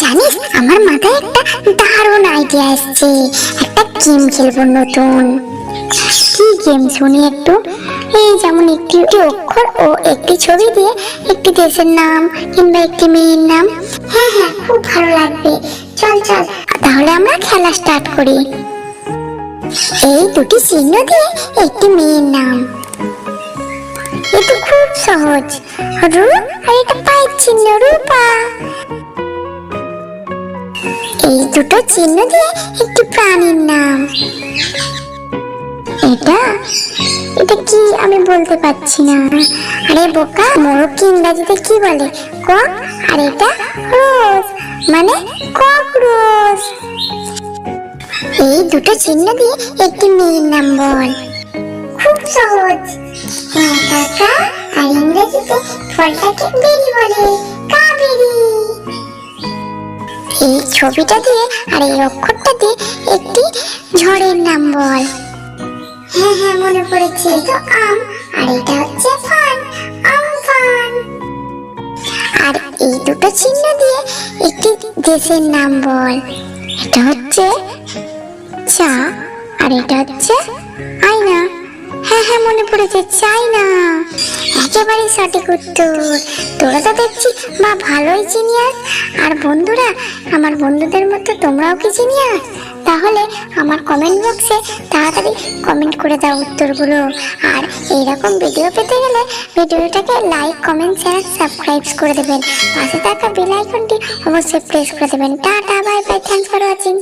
জানিস আমার মাথায় একটা দারুণ আইডিয়া এসেছে। একটা গেম খেলবো নতুন। কি গেম শুনি একটু? এই যেমন একটি অক্ষর ও একটি ছবি দিয়ে একটি দেশের নাম কিংবা একটি মেয়ের নাম। হ্যাঁ হ্যাঁ, খুব ভালো লাগবে। চল চল, তাহলে আমরা খেলা স্টার্ট করি। এই দুটি চিহ্ন দিয়ে একটি মেয়ের নাম। এটা খুব সহজ। রু আর এটা পায়ের চিহ্ন, রূপা। এই দুটো চিহ্ন দিয়ে একটি প্রাণীর নাম। এটা এটা কি আমি বলতে পারছি না। আরে বোকা, মোরগ ইংরেজিতে কি বলে? কক। আর এটা রোজ, মানে ককরোচ। এই দুটো চিহ্ন দিয়ে একটি মেয়ের নাম বল। খুব সহজ। কাকা, আর ইংরেজিতে ফলটাকে বেরি বলে, কাবেরি। এই ছবিটা দিয়ে আর এই অক্ষরটা দিয়ে একটি ঝড়ের নাম বল। হ্যাঁ হ্যাঁ, মনে পড়েছে, তো আম। আর এটা হচ্ছে ফান, আমফান। আর এই দুটো চিহ্ন দিয়ে একটি দেশের নাম বল। এটা হচ্ছে চা, আর এটা হচ্ছে আয়না। হ্যাঁ হ্যাঁ, মনে পড়েছে, চাইনা। একেবারে সঠিক উত্তর। তোরা তো দেখছি বা ভালোই জিনিয়াস। আর বন্ধুরা, আমার বন্ধুদের মতো তোমরাও কি জিনিয়াস? তাহলে আমার কমেন্ট বক্সে তাড়াতাড়ি কমেন্ট করে দাও উত্তরগুলো। আর এইরকম ভিডিও পেতে গেলে ভিডিওটাকে লাইক, কমেন্ট, শেয়ার, সাবস্ক্রাইব করে দেবেন। পাশে থাকা বেল আইকনটি অবশ্যই প্রেস করে দেবেন। Tata, bye bye, thanks for watching.